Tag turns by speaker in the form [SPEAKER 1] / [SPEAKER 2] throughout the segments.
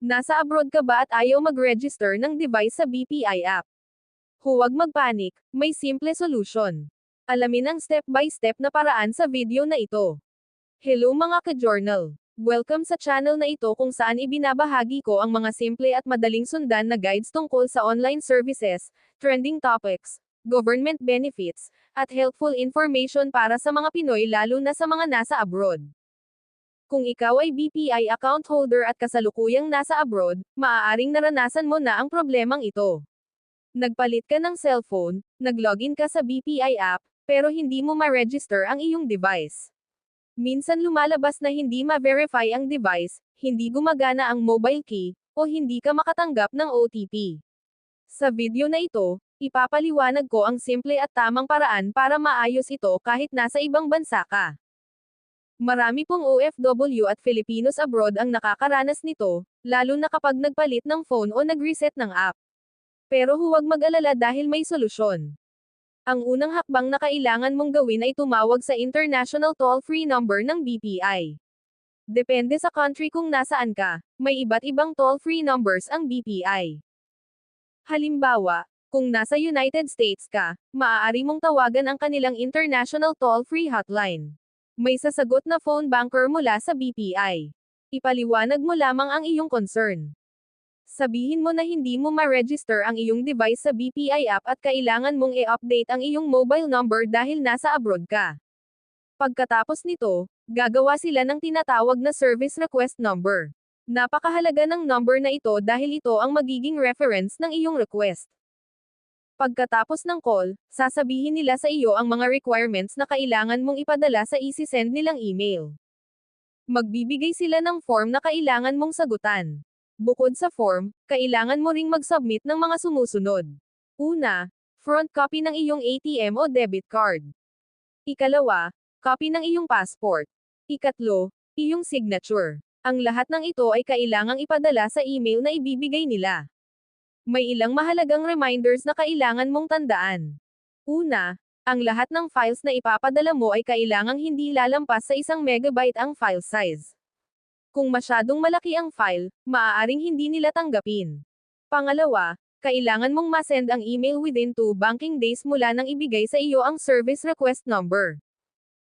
[SPEAKER 1] Nasa abroad ka ba at ayaw mag-register ng device sa BPI app? Huwag magpanik, may simple solusyon. Alamin ang step-by-step na paraan sa video na ito. Hello mga ka-journal! Welcome sa channel na ito kung saan ibinabahagi ko ang mga simple at madaling sundan na guides tungkol sa online services, trending topics, government benefits, at helpful information para sa mga Pinoy lalo na sa mga nasa abroad. Kung ikaw ay BPI account holder at kasalukuyang nasa abroad, maaaring naranasan mo na ang problemang ito. Nagpalit ka ng cellphone, naglogin ka sa BPI app, pero hindi mo ma-register ang iyong device. Minsan lumalabas na hindi ma-verify ang device, hindi gumagana ang mobile key, o hindi ka makatanggap ng OTP. Sa video na ito, ipapaliwanag ko ang simple at tamang paraan para maayos ito kahit nasa ibang bansa ka. Marami pong OFW at Filipinos abroad ang nakakaranas nito, lalo na kapag nagpalit ng phone o nag-reset ng app. Pero huwag mag-alala dahil may solusyon. Ang unang hakbang na kailangan mong gawin ay tumawag sa international toll-free number ng BPI. Depende sa country kung nasaan ka, may iba't ibang toll-free numbers ang BPI. Halimbawa, kung nasa United States ka, maaari mong tawagan ang kanilang international toll-free hotline. May sasagot na phone banker mula sa BPI. Ipaliwanag mo lamang ang iyong concern. Sabihin mo na hindi mo ma-register ang iyong device sa BPI app at kailangan mong i-update ang iyong mobile number dahil nasa abroad ka. Pagkatapos nito, gagawa sila ng tinatawag na service request number. Napakahalaga ng number na ito dahil ito ang magiging reference ng iyong request. Pagkatapos ng call, sasabihin nila sa iyo ang mga requirements na kailangan mong ipadala sa isi-send nilang email. Magbibigay sila ng form na kailangan mong sagutan. Bukod sa form, kailangan mo ring mag-submit ng mga sumusunod. Una, front copy ng iyong ATM o debit card. Ikalawa, copy ng iyong passport. Ikatlo, iyong signature. Ang lahat ng ito ay kailangang ipadala sa email na ibibigay nila. May ilang mahalagang reminders na kailangan mong tandaan. Una, ang lahat ng files na ipapadala mo ay kailangang hindi lalampas sa 1 megabyte ang file size. Kung masyadong malaki ang file, maaaring hindi nila tanggapin. Pangalawa, kailangan mong masend ang email within 2 banking days mula nang ibigay sa iyo ang service request number.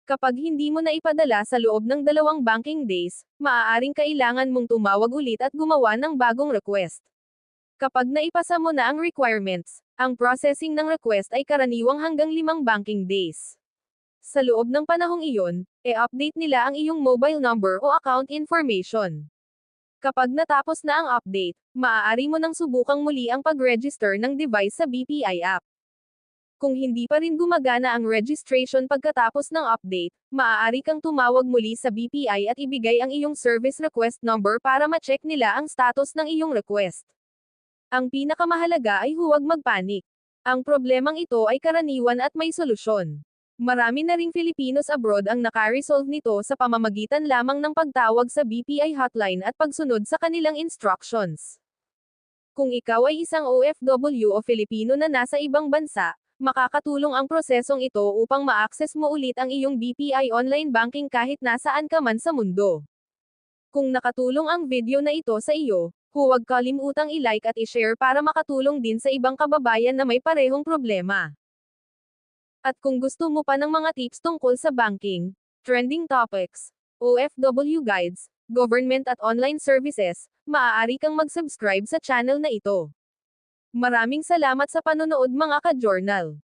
[SPEAKER 1] Kapag hindi mo na ipadala sa loob ng 2 banking days, maaaring kailangan mong tumawag ulit at gumawa ng bagong request. Kapag naipasa mo na ang requirements, ang processing ng request ay karaniwang hanggang 5 banking days. Sa loob ng panahong iyon, e-update nila ang iyong mobile number o account information. Kapag natapos na ang update, maaari mo nang subukang muli ang pag-register ng device sa BPI app. Kung hindi pa rin gumagana ang registration pagkatapos ng update, maaari kang tumawag muli sa BPI at ibigay ang iyong service request number para ma-check nila ang status ng iyong request. Ang pinakamahalaga ay huwag magpanik. Ang problemang ito ay karaniwan at may solusyon. Marami na ring Filipinos abroad ang naka-resolve nito sa pamamagitan lamang ng pagtawag sa BPI hotline at pagsunod sa kanilang instructions. Kung ikaw ay isang OFW o Filipino na nasa ibang bansa, makakatulong ang prosesong ito upang ma-access mo ulit ang iyong BPI online banking kahit nasaan ka man sa mundo. Kung nakatulong ang video na ito sa iyo, huwag kalimutang i-like at i-share para makatulong din sa ibang kababayan na may parehong problema. At kung gusto mo pa ng mga tips tungkol sa banking, trending topics, OFW guides, government at online services, maaari kang mag-subscribe sa channel na ito. Maraming salamat sa panonood mga ka-journal.